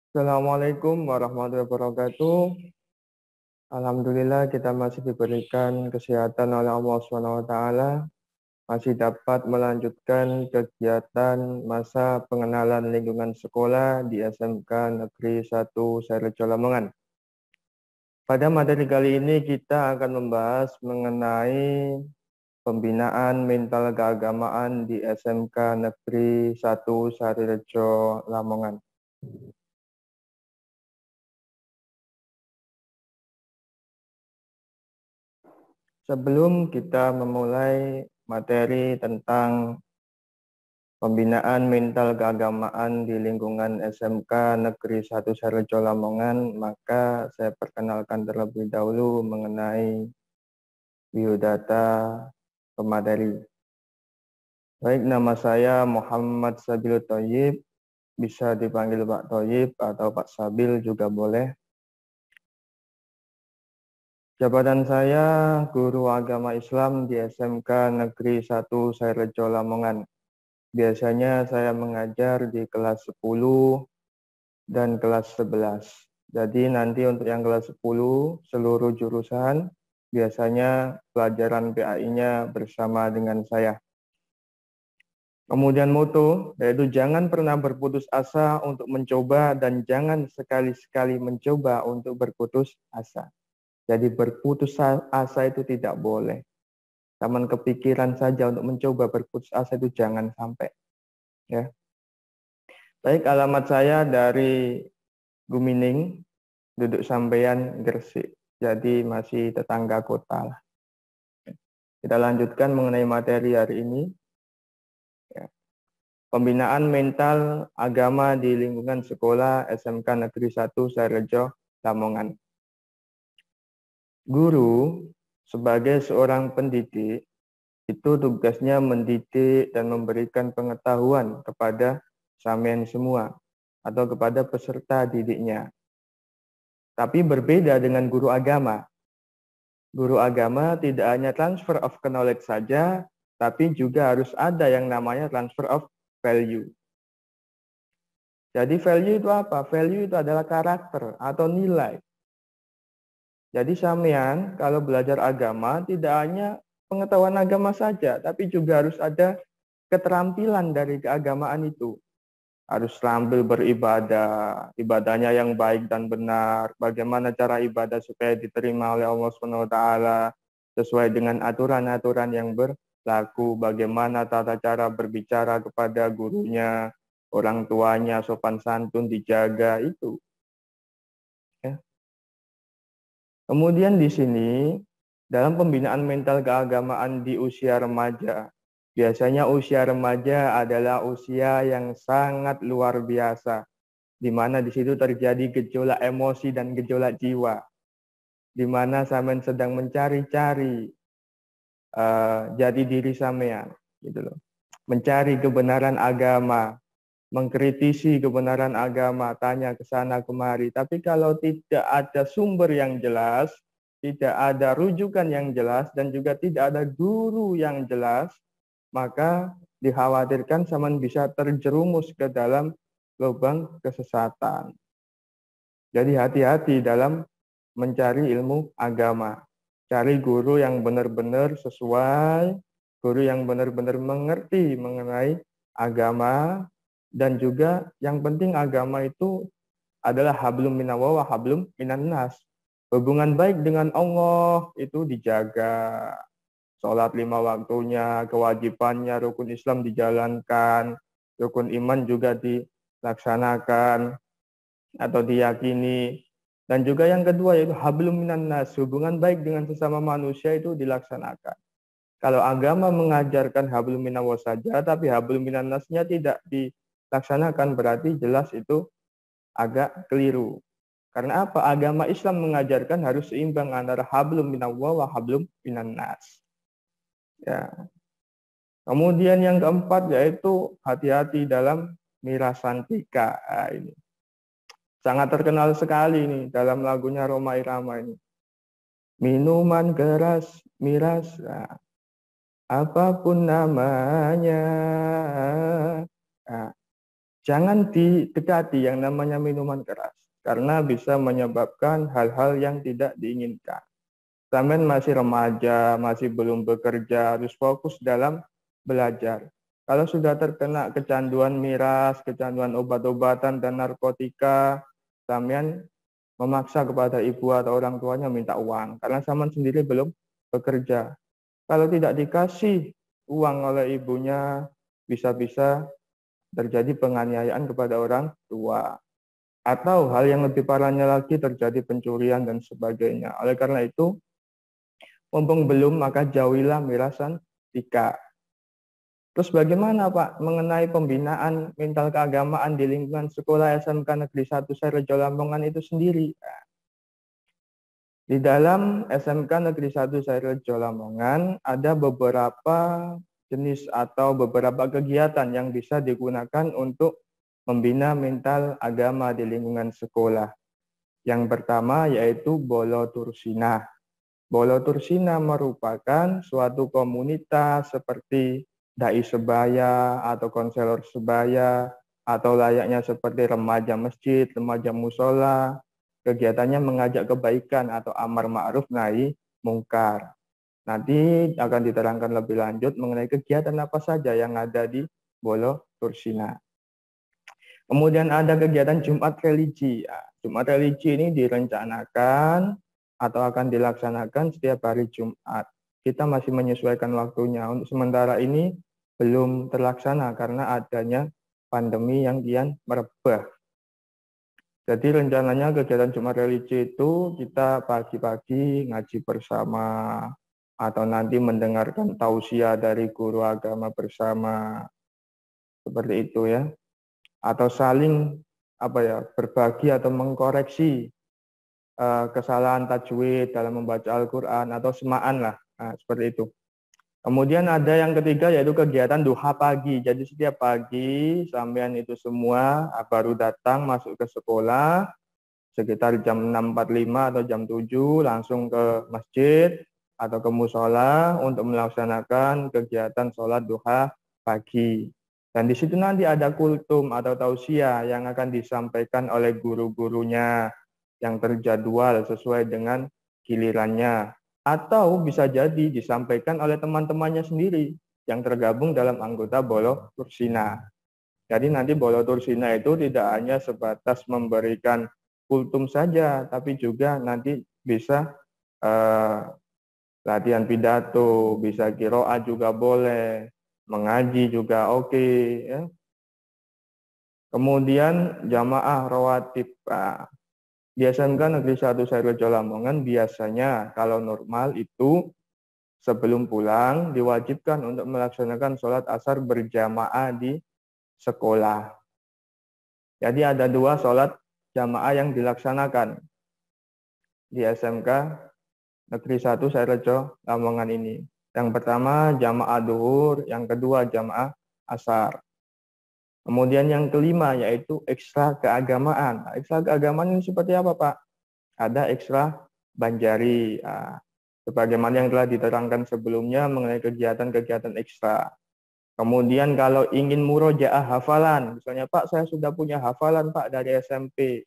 Assalamualaikum warahmatullahi wabarakatuh. Alhamdulillah kita masih diberikan kesehatan oleh Allah Subhanahu wa taala, masih dapat melanjutkan kegiatan masa pengenalan lingkungan sekolah di SMK Negeri 1 Sairejo Lamongan. Pada materi kali ini kita akan membahas mengenai pembinaan mental keagamaan di SMK Negeri 1 Sairejo Lamongan. Sebelum kita memulai materi tentang pembinaan mental keagamaan di lingkungan SMK Negeri 1 Sairejo Lamongan, maka saya perkenalkan terlebih dahulu mengenai biodata pemateri. Baik, nama saya Muhammad Sabil Thoyib, bisa dipanggil Pak Thoyib atau Pak Sabil juga boleh. Jabatan saya guru agama Islam di SMK Negeri 1 Sairejo Lamongan. Biasanya saya mengajar di kelas 10 dan kelas 11. Jadi nanti untuk yang kelas 10 seluruh jurusan biasanya pelajaran PAI-nya bersama dengan saya. Kemudian moto yaitu jangan pernah berputus asa untuk mencoba dan jangan sekali-sekali mencoba untuk berputus asa. Jadi berputus asa itu tidak boleh. Taman kepikiran saja untuk mencoba berputus asa itu jangan sampai. Ya. Baik, alamat saya dari Gumining, duduk sampean Gresik. Jadi masih tetangga kota lah. Kita lanjutkan mengenai materi hari ini. Ya. Pembinaan mental agama di lingkungan sekolah SMK Negeri 1 Sairejo Lamongan. Guru sebagai seorang pendidik itu tugasnya mendidik dan memberikan pengetahuan kepada sampean semua atau kepada peserta didiknya. Tapi berbeda dengan guru agama. Guru agama tidak hanya transfer of knowledge saja, tapi juga harus ada yang namanya transfer of value. Jadi value itu apa? Value itu adalah karakter atau nilai. Jadi sampean kalau belajar agama tidak hanya pengetahuan agama saja, tapi juga harus ada keterampilan dari keagamaan itu. Harus terampil beribadah, ibadahnya yang baik dan benar, bagaimana cara ibadah supaya diterima oleh Allah SWT, sesuai dengan aturan-aturan yang berlaku, bagaimana tata cara berbicara kepada gurunya, orang tuanya, sopan santun dijaga itu. Ya. Kemudian di sini, dalam pembinaan mental keagamaan di usia remaja, biasanya usia remaja adalah usia yang sangat luar biasa, di mana di situ terjadi gejolak emosi dan gejolak jiwa, di mana sampean sedang mencari-cari jati diri sampean, gitu loh, mencari kebenaran agama, mengkritisi kebenaran agama, tanya ke sana kemari. Tapi kalau tidak ada sumber yang jelas, tidak ada rujukan yang jelas, dan juga tidak ada guru yang jelas, maka dikhawatirkan sampean bisa terjerumus ke dalam lubang kesesatan. Jadi hati-hati dalam mencari ilmu agama. Cari guru yang benar-benar sesuai, guru yang benar-benar mengerti mengenai agama, dan juga yang penting agama itu adalah hablum minallah wa hablum minannas. Hubungan baik dengan Allah itu dijaga. Sholat 5 waktunya, kewajibannya, rukun Islam dijalankan, rukun iman juga dilaksanakan atau diyakini. Dan juga yang kedua yaitu hablum minannas, hubungan baik dengan sesama manusia itu dilaksanakan. Kalau agama mengajarkan hablum minallah saja, tapi hablum minannasnya tidak dilaksanakan, berarti jelas itu agak keliru. Karena apa? Agama Islam mengajarkan harus seimbang antara hablum minallah wa hablum minannas. Ya. Kemudian yang keempat yaitu hati-hati dalam mirasantika. Nah, ini sangat terkenal sekali ini dalam lagunya Rhoma Irama ini. Minuman keras, miras, nah, apapun namanya. Nah, jangan didekati yang namanya minuman keras, karena bisa menyebabkan hal-hal yang tidak diinginkan. Sampean masih remaja, masih belum bekerja, harus fokus dalam belajar. Kalau sudah terkena kecanduan miras, kecanduan obat-obatan dan narkotika, sampean memaksa kepada ibu atau orang tuanya minta uang, karena sampean sendiri belum bekerja. Kalau tidak dikasih uang oleh ibunya, bisa-bisa terjadi penganiayaan kepada orang tua. Atau hal yang lebih parahnya lagi terjadi pencurian dan sebagainya. Oleh karena itu, mumpung belum, maka jauhilah mirasan tika. Terus bagaimana Pak mengenai pembinaan mental keagamaan di lingkungan sekolah SMK Negeri 1 Sairejo Lamongan itu sendiri? Di dalam SMK Negeri 1 Sairejo Lamongan ada beberapa jenis atau beberapa kegiatan yang bisa digunakan untuk membina mental agama di lingkungan sekolah. Yang pertama yaitu Bolo Tursina. Bolo Tursina merupakan suatu komunitas seperti dai sebaya atau konselor sebaya atau layaknya seperti remaja masjid, remaja musola. Kegiatannya mengajak kebaikan atau amar ma'ruf nahi mungkar. Nanti akan diterangkan lebih lanjut mengenai kegiatan apa saja yang ada di Bolo Tursina. Kemudian ada kegiatan Jumat Religi. Jumat Religi ini direncanakan atau akan dilaksanakan setiap hari Jumat. Kita masih menyesuaikan waktunya. Untuk sementara ini belum terlaksana karena adanya pandemi yang kian merebak. Jadi rencananya kegiatan Jumat Religi itu kita pagi-pagi ngaji bersama atau nanti mendengarkan tausiah dari guru agama bersama. Seperti itu ya. Atau saling berbagi atau mengkoreksi kesalahan tajwid dalam membaca Al-Quran atau semaan lah, seperti itu. Kemudian ada yang ketiga yaitu kegiatan duha pagi. Jadi setiap pagi sampean itu semua baru datang masuk ke sekolah sekitar jam 6.45 atau jam 7 langsung ke masjid atau ke musola untuk melaksanakan kegiatan sholat duha pagi. Dan di situ nanti ada kultum atau tausiah yang akan disampaikan oleh guru-gurunya yang terjadwal sesuai dengan gilirannya. Atau bisa jadi disampaikan oleh teman-temannya sendiri yang tergabung dalam anggota Bolo Tursina. Jadi nanti Bolo Tursina itu tidak hanya sebatas memberikan kultum saja, tapi juga nanti bisa latihan pidato, bisa qiraah juga boleh, mengaji juga oke, ya. Kemudian jamaah rawatib. Di SMK Negeri 1 Sairejo Lamongan biasanya kalau normal itu sebelum pulang diwajibkan untuk melaksanakan sholat asar berjamaah di sekolah. Jadi ada 2 sholat jamaah yang dilaksanakan di SMK Negeri 1 Sairejo Lamongan ini. Yang pertama jamaah duhur, yang kedua jamaah asar. Kemudian yang kelima yaitu ekstra keagamaan. Ekstra keagamaan ini seperti apa Pak? Ada ekstra banjari. Sebagaimana yang telah diterangkan sebelumnya mengenai kegiatan-kegiatan ekstra. Kemudian kalau ingin murojaah hafalan, misalnya Pak saya sudah punya hafalan Pak dari SMP,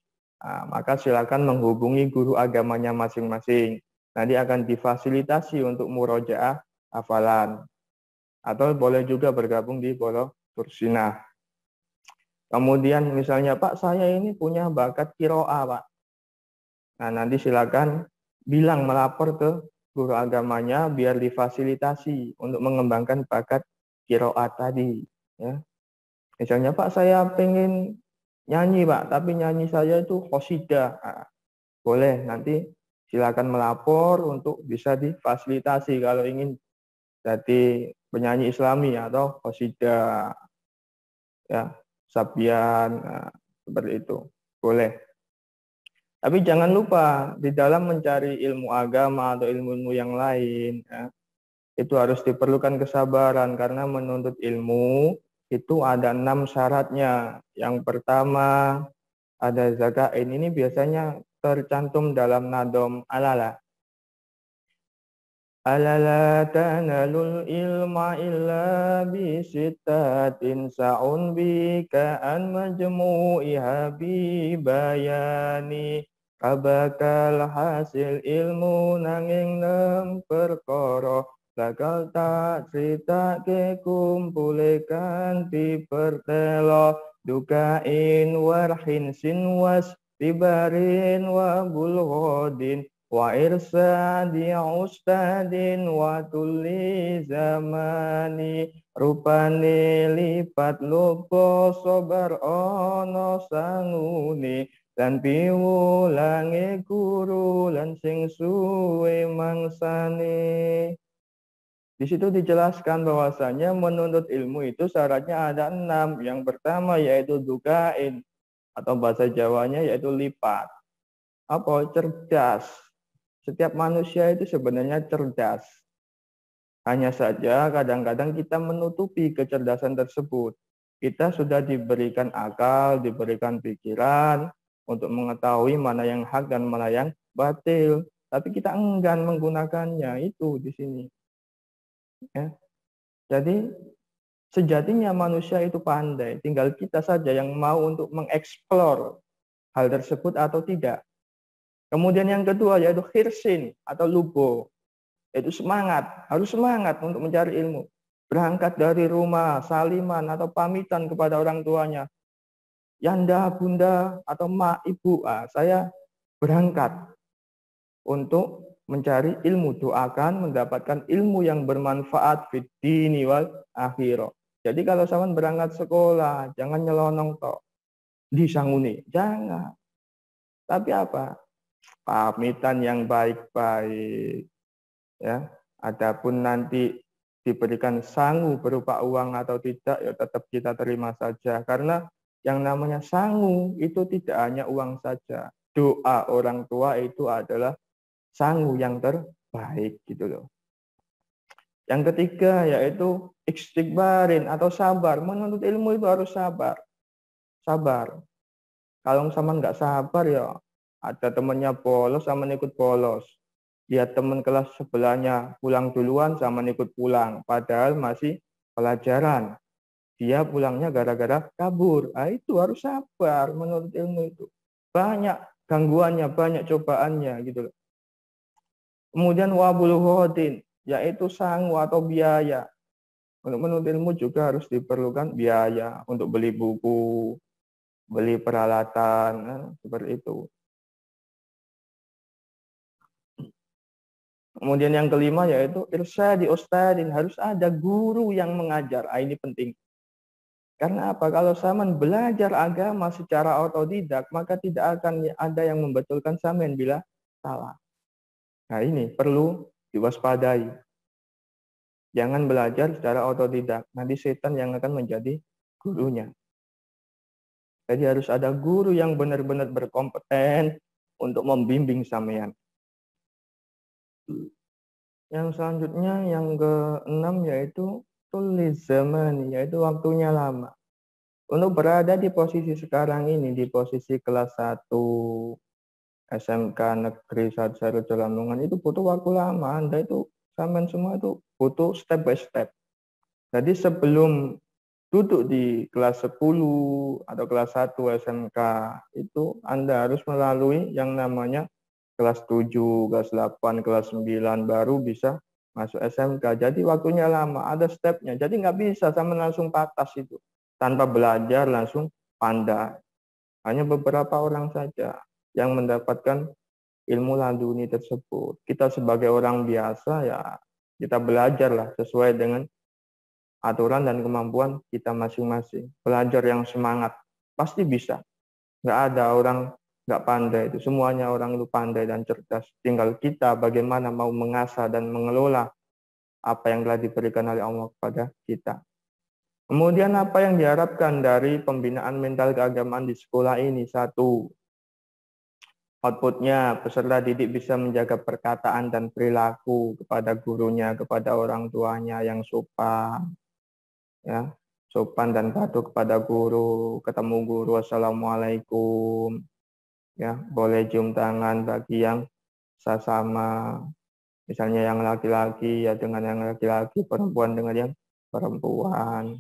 maka silakan menghubungi guru agamanya masing-masing. Nanti akan difasilitasi untuk murojaah hafalan. Atau boleh juga bergabung di Bolo Tursina. Kemudian misalnya Pak saya ini punya bakat qiraah Pak. Nah nanti silakan bilang melapor ke guru agamanya biar difasilitasi untuk mengembangkan bakat qiraah tadi. Ya. Misalnya Pak saya pengen nyanyi Pak, tapi nyanyi saya itu qasidah. Boleh nanti silakan melapor untuk bisa difasilitasi kalau ingin jadi penyanyi Islami atau qasidah. Ya, sabian, seperti itu. Boleh. Tapi jangan lupa di dalam mencari ilmu agama atau ilmu-ilmu yang lain, itu harus diperlukan kesabaran karena menuntut ilmu itu ada 6 syaratnya. Yang pertama ada zakain, ini biasanya tercantum dalam nadom alala. Ala la tanalul ilma illa bisittatin sa'un bika an majmu'iha bi bayani. Kabakal hasil ilmu nanging nem perkara bakal tak cerita ke kumpulekan di pertelo dukain warhin sinwas tibarin wa bulhodin wa irsadi ustadin wa tuli zamani rupane lipat lupo sobar ono sanguni lan piwulange guru lan sing suwe mangsane. Di situ dijelaskan bahwasanya menuntut ilmu itu syaratnya ada 6. Yang pertama yaitu dukain atau bahasa Jawanya yaitu lipat. Apa? Cerdas. Setiap manusia itu sebenarnya cerdas. Hanya saja kadang-kadang kita menutupi kecerdasan tersebut. Kita sudah diberikan akal, diberikan pikiran untuk mengetahui mana yang hak dan mana yang batil. Tapi kita enggan menggunakannya, itu di sini. Ya. Jadi sejatinya manusia itu pandai, tinggal kita saja yang mau untuk mengeksplor hal tersebut atau tidak. Kemudian yang kedua yaitu khirsin atau lubo. Itu semangat, harus semangat untuk mencari ilmu. Berangkat dari rumah, saliman atau pamitan kepada orang tuanya. Yanda, bunda, atau ma, ibu, saya berangkat untuk mencari ilmu. Doakan mendapatkan ilmu yang bermanfaat fid dini wal akhirah. Jadi kalau saman berangkat sekolah, jangan nyelonong toh. Disanguni, jangan. Tapi apa? Pamitan yang baik-baik. Ya, adapun nanti diberikan sangu berupa uang atau tidak, ya tetap kita terima saja. Karena yang namanya sangu itu tidak hanya uang saja. Doa orang tua itu adalah sangu yang terbaik gitu loh. Yang ketiga yaitu istighbarin atau sabar. Menuntut ilmu itu harus sabar. Sabar. Kalau sama nggak sabar ya ada temennya bolos sama ikut bolos. Lihat teman kelas sebelahnya pulang duluan sama ikut pulang. Padahal masih pelajaran. Dia pulangnya gara-gara kabur. Itu harus sabar menurut ilmu itu. Banyak gangguannya, banyak cobaannya gitu loh. Kemudian wabul hodin, yaitu sangu atau biaya. Untuk menuntut ilmu juga harus diperlukan biaya untuk beli buku, beli peralatan, seperti itu. Kemudian yang kelima yaitu irsyadi ustadin, harus ada guru yang mengajar. Ini penting. Karena apa? Kalau saman belajar agama secara otodidak, maka tidak akan ada yang membetulkan saman bila salah. Nah ini perlu diwaspadai. Jangan belajar secara otodidak. Nanti setan yang akan menjadi gurunya. Jadi harus ada guru yang benar-benar berkompeten untuk membimbing sampean. Yang selanjutnya yang ke-6 yaitu tulis zaman, yaitu waktunya lama. Untuk berada di posisi sekarang ini, di posisi kelas 1 SMK Negeri 1 Lamongan itu butuh waktu lama. Anda itu sampean semua itu butuh step by step. Jadi sebelum duduk di kelas 10 atau kelas 1 SMK itu Anda harus melalui yang namanya kelas 7, kelas 8, kelas 9 baru bisa masuk SMK. Jadi waktunya lama, ada stepnya. Jadi nggak bisa sama langsung patas itu. Tanpa belajar langsung pandai. Hanya beberapa orang saja yang mendapatkan ilmu laduni tersebut. Kita sebagai orang biasa ya kita belajarlah sesuai dengan aturan dan kemampuan kita masing-masing. Belajar yang semangat, pasti bisa. Nggak ada orang nggak pandai, itu semuanya orang itu pandai dan cerdas. Tinggal kita bagaimana mau mengasah dan mengelola apa yang telah diberikan oleh Allah kepada kita. Kemudian apa yang diharapkan dari pembinaan mental keagamaan di sekolah ini? 1, outputnya peserta didik bisa menjaga perkataan dan perilaku kepada gurunya, kepada orang tuanya yang sopan, ya, sopan dan patuh kepada guru. Ketemu guru, assalamualaikum, ya, boleh cium tangan bagi yang sesama, Misalnya yang laki-laki ya dengan yang laki-laki, perempuan dengan yang perempuan.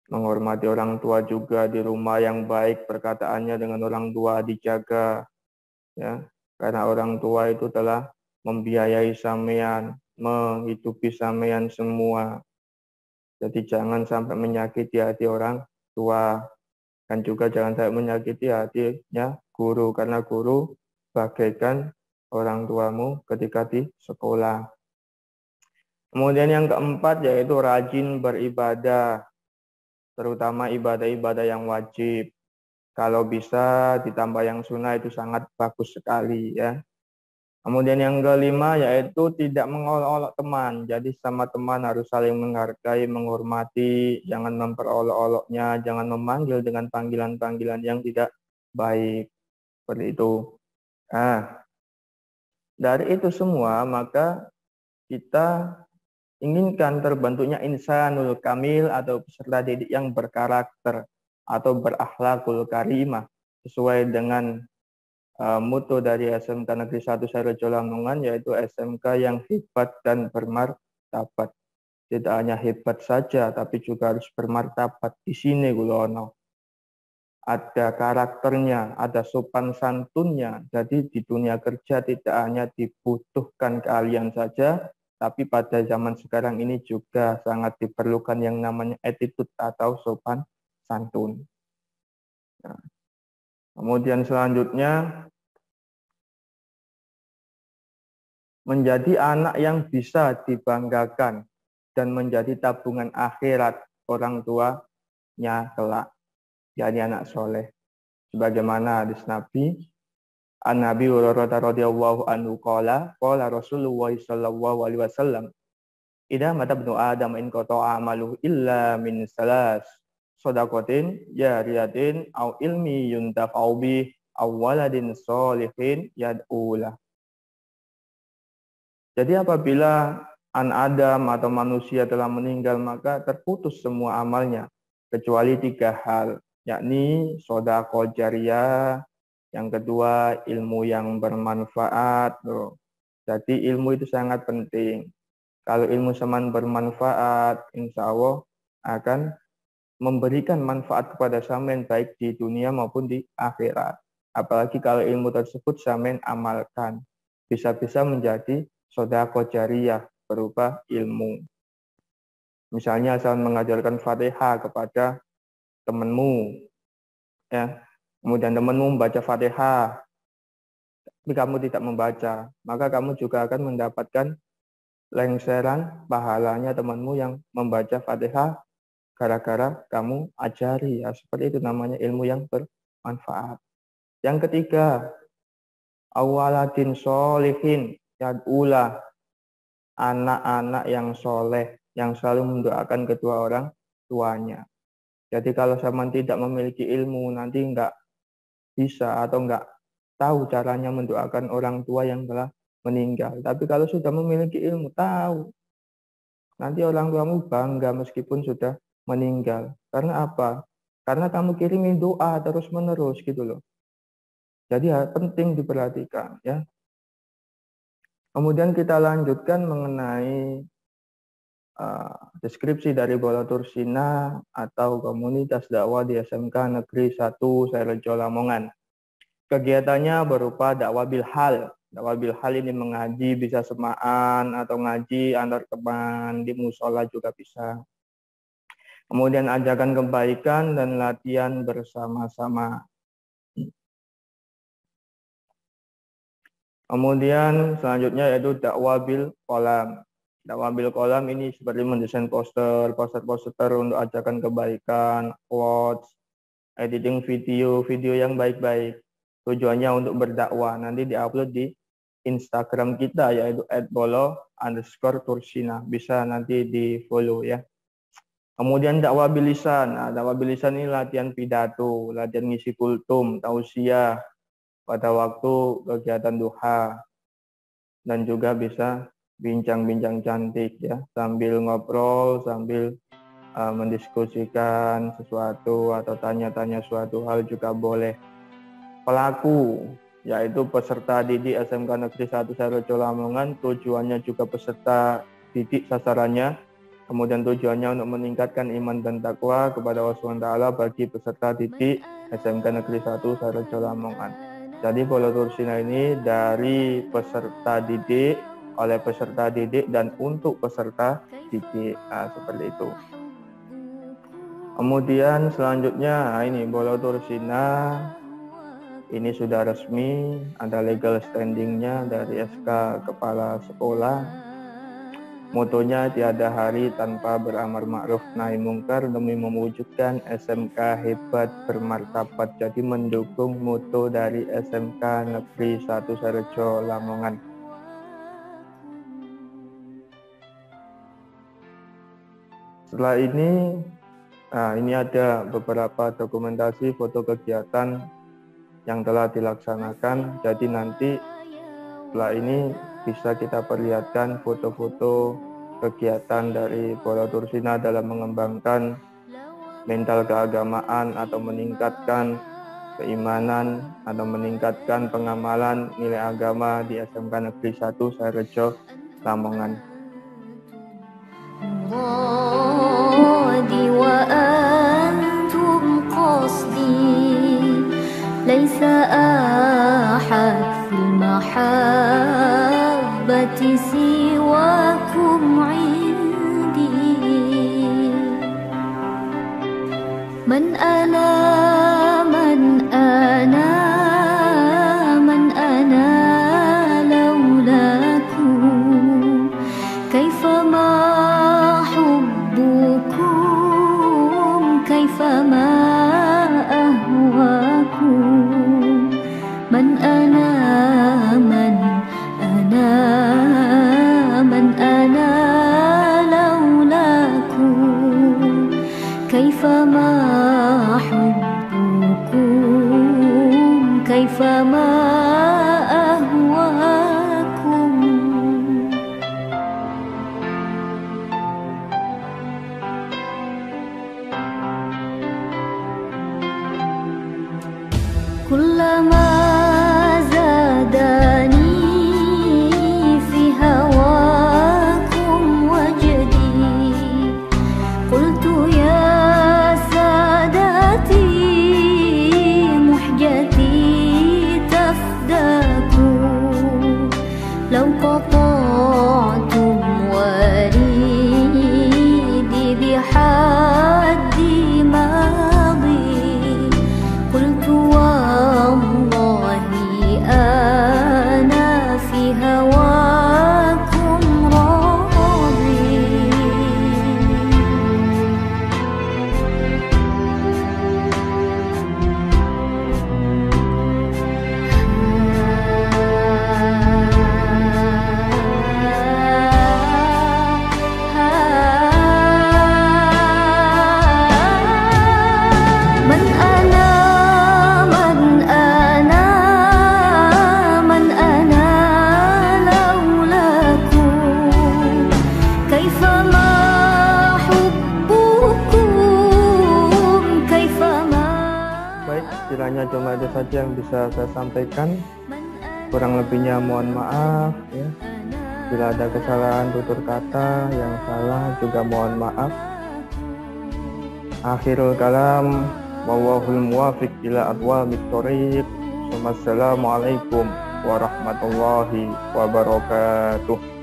Menghormati orang tua juga di rumah yang baik, perkataannya dengan orang tua dijaga, ya. Karena orang tua itu telah membiayai sampean, menghidupi sampean semua. Jadi jangan sampai menyakiti hati orang tua, dan juga jangan sampai menyakiti hatinya guru, karena guru bagaikan orang tuamu ketika di sekolah. Kemudian yang keempat yaitu rajin beribadah, terutama ibadah-ibadah yang wajib. Kalau bisa ditambah yang sunnah itu sangat bagus sekali ya. Kemudian yang kelima yaitu tidak mengolok-olok teman. Jadi sama teman harus saling menghargai, menghormati, jangan memperolok-oloknya, jangan memanggil dengan panggilan-panggilan yang tidak baik. Seperti itu. Nah, dari itu semua maka kita inginkan terbentuknya insanul kamil atau peserta didik yang berkarakter atau berakhlakul karimah sesuai dengan mutu dari SMK Negeri 1 Sairul Lamongan, yaitu SMK yang hebat dan bermartabat. Tidak hanya hebat saja tapi juga harus bermartabat. Di sini Gulono ada karakternya, ada sopan santunnya. Jadi di dunia kerja tidak hanya dibutuhkan keahlian saja, tapi pada zaman sekarang ini juga sangat diperlukan yang namanya attitude atau sopan santun. Nah, kemudian selanjutnya, menjadi anak yang bisa dibanggakan dan menjadi tabungan akhirat orang tuanya kelak. Jadi anak soleh. Sebagaimana hadis Nabi, An-Nabi Hurairah radhiyallahu anhu qala Rasulullah sallallahu alaihi wasallam, "Idza mata ibnu Adam in qata'a amaluhu illa min salas, shadaqatin jariyatin au ilmi yuntafa'u bih aw waladin sholihin yad'ulah." Jadi apabila Adam atau manusia telah meninggal, maka terputus semua amalnya kecuali 3 hal, yakni sodaqah jariyah, yang kedua ilmu yang bermanfaat. Jadi ilmu itu sangat penting. Kalau ilmu seman bermanfaat, insya Allah akan memberikan manfaat kepada sampean baik di dunia maupun di akhirat. Apalagi kalau ilmu tersebut sampean amalkan, bisa-bisa menjadi sodaqah jariyah berupa ilmu. Misalnya saya mengajarkan Fatihah kepada temanmu, ya. Kemudian temanmu membaca Fatihah, tapi kamu tidak membaca, maka kamu juga akan mendapatkan lengseran pahalanya temanmu yang membaca Fatihah gara-gara kamu ajari, ya. Seperti itu namanya ilmu yang bermanfaat. Yang ketiga, awaladin solihin yad'ulah, anak-anak yang soleh yang selalu mendoakan kedua orang tuanya. Jadi kalau zaman tidak memiliki ilmu, nanti nggak bisa atau nggak tahu caranya mendoakan orang tua yang telah meninggal. Tapi kalau sudah memiliki ilmu, tahu. Nanti orang tuamu bangga meskipun sudah meninggal. Karena apa? Karena kamu kirimin doa terus-menerus gitu loh. Jadi penting diperhatikan ya. Kemudian kita lanjutkan mengenai deskripsi dari Bola Tursina atau komunitas dakwah di SMK Negeri 1 Sairul Lamongan. Kegiatannya berupa dakwah bilhal. Dakwah bilhal ini mengaji bisa semaan atau ngaji antar teman di musola juga bisa. Kemudian ajakan kebaikan dan latihan bersama-sama. Kemudian selanjutnya yaitu dakwah bil qalam. Dakwah bil qalam ini seperti mendesain poster untuk ajakan kebaikan, quotes, editing video yang baik-baik. Tujuannya untuk berdakwah. Nanti diupload di Instagram kita yaitu @bolo_tursina. Bisa nanti di follow ya. Kemudian dakwah bilisan. Nah, dakwah bilisan ini latihan pidato, latihan ngisi kultum, tausiah pada waktu kegiatan duha, dan juga bisa bincang-bincang cantik ya, sambil ngobrol, sambil mendiskusikan sesuatu atau tanya-tanya suatu hal juga boleh. Pelaku yaitu peserta didik SMK Negeri 1 Sairejo Lamongan. Tujuannya juga peserta didik sasarannya, kemudian tujuannya untuk meningkatkan iman dan takwa kepada Allah SWT bagi peserta didik SMK Negeri 1 Sairejo Lamongan. Jadi Polotursina ini dari peserta didik, oleh peserta didik, dan untuk peserta didik. Nah, seperti itu. Kemudian selanjutnya ini Polotursina ini sudah resmi, ada legal standingnya dari SK Kepala Sekolah. Motonya tiada hari tanpa beramar ma'ruf nahi mungkar demi mewujudkan SMK hebat bermartabat. Jadi mendukung moto dari SMK Negeri 1 Sairejo Lamongan. Setelah ini, ini ada beberapa dokumentasi foto kegiatan yang telah dilaksanakan. Jadi nanti setelah ini bisa kita perlihatkan foto-foto kegiatan dari Polotursina dalam mengembangkan mental keagamaan atau meningkatkan keimanan atau meningkatkan pengamalan nilai agama di SMK Negeri 1 Sairejo Lamongan. siwakum indi man ana laulakum kaifama hubbukum kaifama ahwakum man ana laulakum kaifama hubbukum kaifama ahwakum. Kullama zadani fi hawakum wajdi qultu ya sadati muhjati tafdaku law qata'tum waridi bihaddi madi qultu wallahi ana fi hawakum radi. Man ana laulakum kaifama hubbukum kaifama. Baik, kiranya cuma itu saja yang bisa saya sampaikan. Kurang lebihnya mohon maaf ya. Bila ada kesalahan tutur kata yang salah juga mohon maaf. Akhirul kalam, wallahul muwafiq ila aqwamit thoriq. Wassalamualaikum warahmatullahi wabarakatuh.